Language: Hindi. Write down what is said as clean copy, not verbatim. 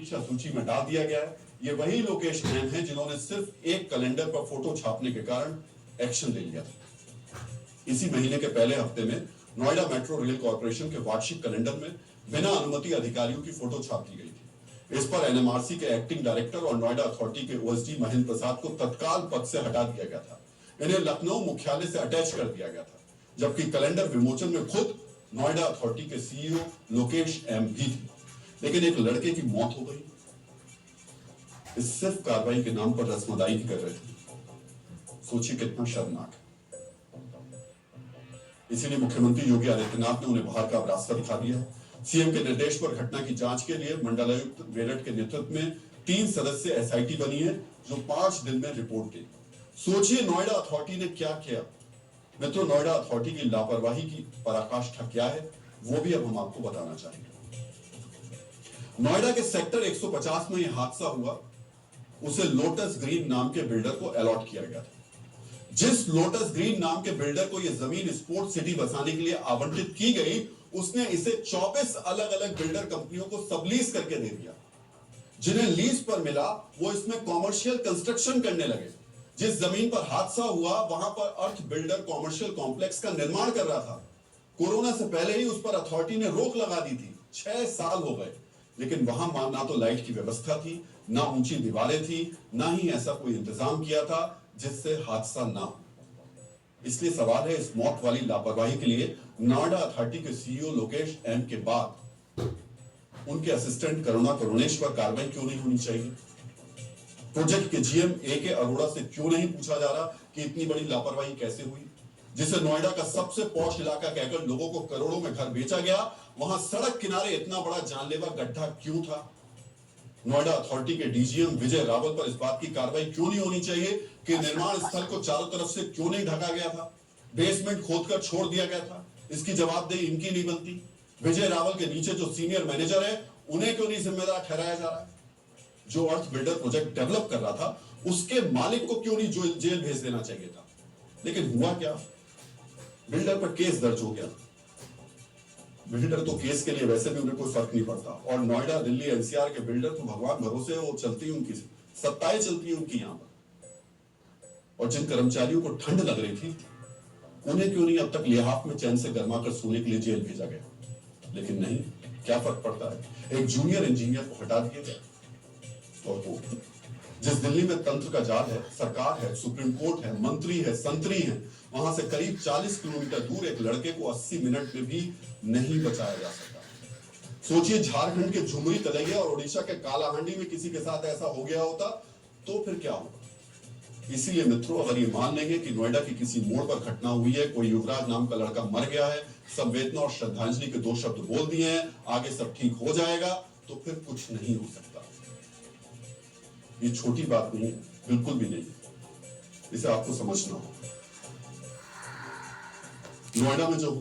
पीछा सूची में डाल दिया गया है। ये वही लोकेश एम है जिन्होंने सिर्फ एक कैलेंडर पर फोटो छापने के कारण एक्शन ले लिया था। इसी महीने के पहले हफ्ते में नोएडा मेट्रो रेल कॉर्पोरेशन के वार्षिक कैलेंडर में बिना अनुमति अधिकारियों की फोटो छाप दी गई थी। इस पर एनएमआरसी के एक्टिंग डायरेक्टर और नोएडा अथॉरिटी के ओएसडी महेंद्र प्रसाद को तत्काल पद से हटा दिया गया था। इन्हें लखनऊ मुख्यालय से अटैच कर दिया गया था, जबकि कैलेंडर विमोचन में खुद नोएडा अथॉरिटी के सीईओ लोकेश एम भी थे। लेकिन एक लड़के की मौत हो गई। इस सिर्फ कार्रवाई के नाम पर रस्मदाई कर रहे थे। सोचिए कितना शर्मनाक है। इसीलिए मुख्यमंत्री योगी आदित्यनाथ ने उन्हें बाहर का रास्ता दिखा दिया। सीएम के निर्देश पर घटना की जांच के लिए मंडलायुक्त मेरठ के नेतृत्व में 3 सदस्यीय एसआईटी बनी है, जो 5 दिन में रिपोर्ट देगी। सोचिए नोएडा अथॉरिटी ने क्या किया। मित्रों, नोएडा अथॉरिटी की लापरवाही की पराकाष्ठा क्या है, वो भी अब हम आपको बताना चाहेंगे। नोएडा के सेक्टर 150 में यह हादसा हुआ, उसे लोटस ग्रीन नाम के बिल्डर को अलॉट किया गया था। जिस लोटस ग्रीन नाम के बिल्डर को यह जमीन स्पोर्ट सिटी बसाने के लिए आवंटित की गई, उसने इसे 24 अलग अलग बिल्डर कंपनियों को सबलीज करके दे दिया। जिन्हें लीज पर मिला वो इसमें कॉमर्शियल कंस्ट्रक्शन करने लगे। जिस जमीन पर हादसा हुआ वहां पर अर्थ बिल्डर कॉमर्शियल कॉम्प्लेक्स का निर्माण कर रहा था। कोरोना से पहले ही उस पर अथॉरिटी ने रोक लगा दी थी। 6 साल हो गए, लेकिन वहां ना तो लाइट की व्यवस्था थी, ना ऊंची दीवारें थी, ना ही ऐसा कोई इंतजाम किया था जिससे हादसा ना हो। इसलिए सवाल है, इस मौत वाली लापरवाही के लिए नोएडा अथॉरिटी के सीईओ लोकेश एम के बाद उनके असिस्टेंट करुणा करुणेश पर कार्रवाई क्यों नहीं होनी चाहिए? प्रोजेक्ट के जीएम ए.के. अरोड़ा से क्यों नहीं पूछा जा रहा कि इतनी बड़ी लापरवाही कैसे हुई? जिसे नोएडा का सबसे पॉश इलाका कहकर लोगों को करोड़ों में घर बेचा गया, वहां सड़क किनारे इतना बड़ा जानलेवा गड्ढा क्यों था? नोएडा अथॉरिटी के डीजीएम विजय रावल पर इस बात की कार्रवाई क्यों नहीं होनी चाहिए कि निर्माण स्थल को चारों तरफ से क्यों नहीं ढका गया था? बेसमेंट खोदकर छोड़ दिया गया था। इसकी जवाबदेही इनकी नहीं बनती। विजय रावल के नीचे जो सीनियर मैनेजर है, उन्हें क्यों नहीं जिम्मेदार ठहराया जा रहा है? जो अर्थ बिल्डर प्रोजेक्ट डेवलप कर रहा था, उसके मालिक को क्यों नहीं जेल भेज देना चाहिए था? लेकिन हुआ क्या? बिल्डर पर केस दर्ज हो गया। बिल्डर तो केस के लिए वैसे भी उन्हें कोई फर्क नहीं पड़ता, और नोएडा, दिल्ली, एनसीआर के बिल्डर तो भगवान भरोसे वो चलती है, उनकी सत्ताएं चलती है उनकी यहां पर। और जिन कर्मचारियों को ठंड लग रही थी, उन्हें क्यों नहीं अब तक लिहाफ में चैन से गर्मा कर सोने के लिए जेल भेजा गया? लेकिन नहीं, क्या फर्क पड़ता है? एक जूनियर इंजीनियर को हटा दिया गया। और वो जिस दिल्ली में तंत्र का जाल है, सरकार है, सुप्रीम कोर्ट है, मंत्री है, संतरी है, वहां से करीब 40 किलोमीटर दूर एक लड़के को 80 मिनट में भी नहीं बचाया जा सका। सोचिए, झारखंड के झुमरी तलैया और उड़ीसा के कालाहांडी में किसी के साथ ऐसा हो गया होता तो फिर क्या होगा? इसीलिए मित्रों, अगर ये मान लेंगे कि नोएडा की किसी मोड़ पर घटना हुई है, कोई युवराज नाम का लड़का मर गया है, संवेदना और श्रद्धांजलि के 2 शब्द बोल दिए हैं, आगे सब ठीक हो जाएगा, तो फिर कुछ नहीं हो सकता। ये छोटी बात नहीं है, बिल्कुल भी नहीं। इसे आपको समझना होगा। नोएडा में जो